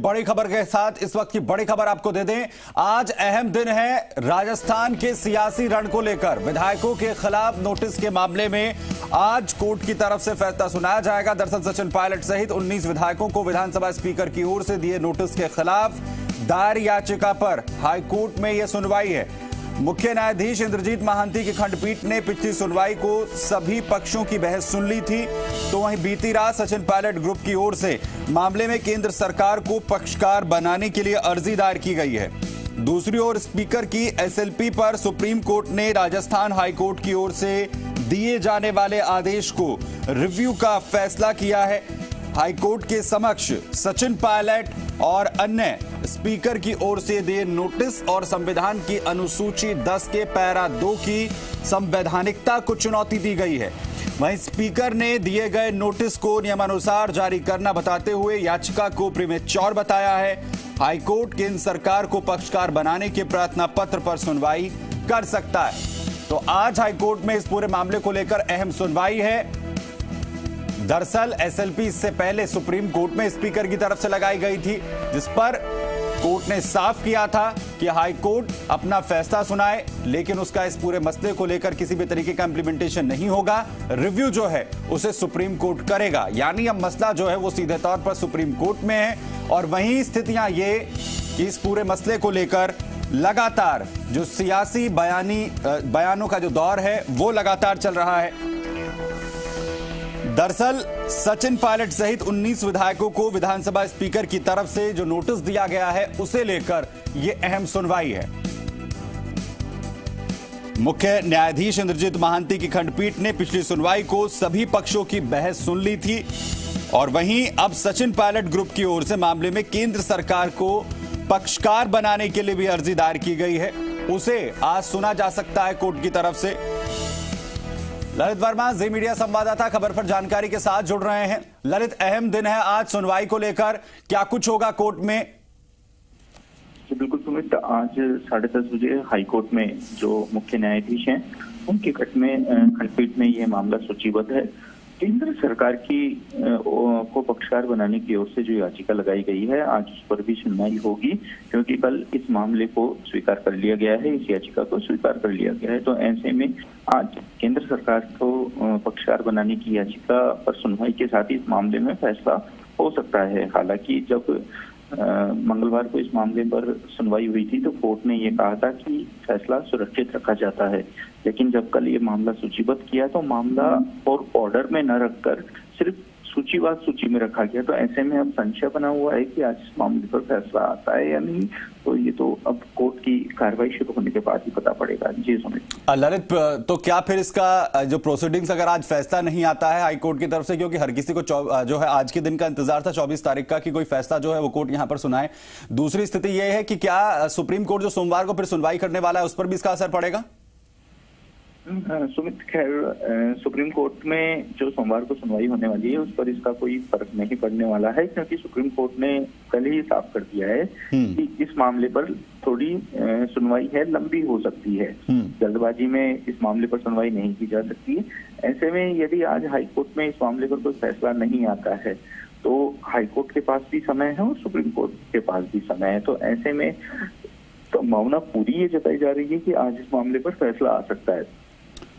बड़ी खबर के साथ इस वक्त की बड़ी खबर आपको दे दें। आज अहम दिन है राजस्थान के सियासी रण को लेकर। विधायकों के खिलाफ नोटिस के मामले में आज कोर्ट की तरफ से फैसला सुनाया जाएगा। दरअसल सचिन पायलट सहित 19 विधायकों को विधानसभा स्पीकर की ओर से दिए नोटिस के खिलाफ दायर याचिका पर हाईकोर्ट में यह सुनवाई है। मुख्य न्यायाधीश इंद्रजीत महांती की खंडपीठ ने पिछली सुनवाई को सभी पक्षों की बहस सुन ली थी, तो वहीं बीती रात सचिन पायलट ग्रुप की ओर से मामले में केंद्र सरकार को पक्षकार बनाने के लिए अर्जी दायर की गई है। दूसरी ओर स्पीकर की एसएलपी पर सुप्रीम कोर्ट ने राजस्थान हाईकोर्ट की ओर से दिए जाने वाले आदेश को रिव्यू का फैसला किया है। हाईकोर्ट के समक्ष सचिन पायलट और अन्य स्पीकर की ओर से दिए नोटिस और संविधान की अनुसूची 10 के पैरा 2 की संवैधानिकता को चुनौती दी गई है। वहीं स्पीकर ने दिए गए नोटिस को नियमानुसार जारी करना बताते हुए याचिका को प्रीमेच्योर बताया है। हाईकोर्ट केंद्र सरकार को पक्षकार बनाने के प्रार्थना पत्र पर सुनवाई कर सकता है। तो आज हाईकोर्ट में इस पूरे मामले को लेकर अहम सुनवाई है। दरअसल एसएलपी इससे पहले सुप्रीम कोर्ट में स्पीकर की तरफ से लगाई गई थी, जिस पर कोर्ट ने साफ किया था कि हाई कोर्ट अपना फैसला सुनाए, लेकिन उसका इस पूरे मसले को लेकर किसी भी तरीके का इंप्लीमेंटेशन नहीं होगा। रिव्यू जो है उसे सुप्रीम कोर्ट करेगा, यानी अब मसला जो है वो सीधे तौर पर सुप्रीम कोर्ट में है। और वहीं स्थितियां ये कि इस पूरे मसले को लेकर लगातार जो सियासी बयानों का जो दौर है वो लगातार चल रहा है। दरअसल सचिन पायलट सहित 19 विधायकों को विधानसभा स्पीकर की तरफ से जो नोटिस दिया गया है उसे लेकर यह अहम सुनवाई है। मुख्य न्यायाधीश इंद्रजीत महांती की खंडपीठ ने पिछली सुनवाई को सभी पक्षों की बहस सुन ली थी, और वहीं अब सचिन पायलट ग्रुप की ओर से मामले में केंद्र सरकार को पक्षकार बनाने के लिए भी अर्जी दायर की गई है। उसे आज सुना जा सकता है कोर्ट की तरफ से। ललित वर्मा जी मीडिया संवाददाता खबर पर जानकारी के साथ जुड़ रहे हैं। ललित, अहम दिन है आज सुनवाई को लेकर, क्या कुछ होगा कोर्ट में? बिल्कुल सुमित, आज 10:30 बजे हाईकोर्ट में जो मुख्य न्यायाधीश हैं उनकी खंडपीठ में ये मामला सूचीबद्ध है। केंद्र सरकार की को पक्षकार बनाने की ओर से जो याचिका लगाई गई है, आज उस पर भी सुनवाई होगी, क्योंकि कल इस मामले को स्वीकार कर लिया गया है, इस याचिका को स्वीकार कर लिया गया है। तो ऐसे में आज केंद्र सरकार को पक्षकार बनाने की याचिका पर सुनवाई के साथ ही इस मामले में फैसला हो सकता है। हालांकि जब मंगलवार को इस मामले पर सुनवाई हुई थी तो कोर्ट ने ये कहा था कि फैसला सुरक्षित रखा जाता है, लेकिन जब कल ये मामला सूचीबद्ध किया तो मामला और ऑर्डर में न रखकर सिर्फ सूचीवाद सूची में रखा गया। तो ऐसे में अब संशय बना हुआ है कि आज इस मामले पर फैसला आता है या नहीं, तो ये तो अब कोर्ट की कार्रवाई शुरू होने के बाद ही पता पड़ेगा। जी सुमित। ललित, तो क्या फिर इसका जो प्रोसीडिंग्स अगर आज फैसला नहीं आता है हाईकोर्ट की तरफ से, क्योंकि हर किसी को जो है आज के दिन का इंतजार था 24 तारीख का कि कोई फैसला जो है वो कोर्ट यहां पर सुनाए। दूसरी स्थिति यह है कि क्या सुप्रीम कोर्ट जो सोमवार को फिर सुनवाई करने वाला है उस पर भी इसका असर पड़ेगा? सुमित, खैर सुप्रीम कोर्ट में जो सोमवार को सुनवाई होने वाली है उस पर इसका कोई फर्क नहीं पड़ने वाला है, क्योंकि सुप्रीम कोर्ट ने पहले ही साफ कर दिया है कि इस मामले पर थोड़ी सुनवाई है लंबी हो सकती है। जल्दबाजी में इस मामले पर सुनवाई नहीं की जा सकती है। ऐसे में यदि आज हाईकोर्ट में इस मामले पर कोई फैसला नहीं आता है तो हाईकोर्ट के पास भी समय है और सुप्रीम कोर्ट के पास भी समय है। तो ऐसे में संभावना पूरी ये जताई जा रही है कि आज इस मामले पर फैसला आ सकता है।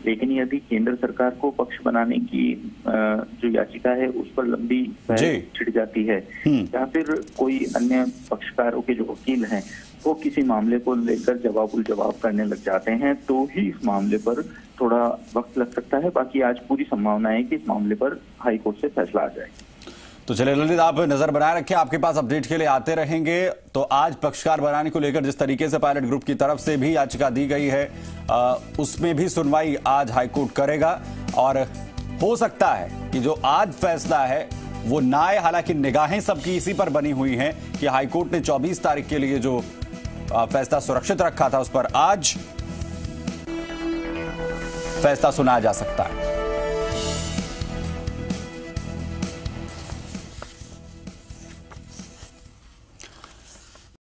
लेकिन यदि केंद्र सरकार को पक्ष बनाने की जो याचिका है उस पर लंबी छिड़ जाती है या फिर कोई अन्य पक्षकारों के जो वकील हैं वो किसी मामले को लेकर जवाब करने लग जाते हैं, तो ही इस मामले पर थोड़ा वक्त लग सकता है। बाकी आज पूरी संभावना है कि इस मामले पर हाईकोर्ट से फैसला आ जाए। तो चलिए ललित, आप नजर बनाए रखें, आपके पास अपडेट के लिए आते रहेंगे। तो आज पक्षकार बनाने को लेकर जिस तरीके से पायलट ग्रुप की तरफ से भी याचिका दी गई है उसमें भी सुनवाई आज हाईकोर्ट करेगा, और हो सकता है कि जो आज फैसला है वो ना आए। हालांकि निगाहें सबकी इसी पर बनी हुई हैं कि हाईकोर्ट ने 24 तारीख के लिए जो फैसला सुरक्षित रखा था उस पर आज फैसला सुनाया जा सकता है।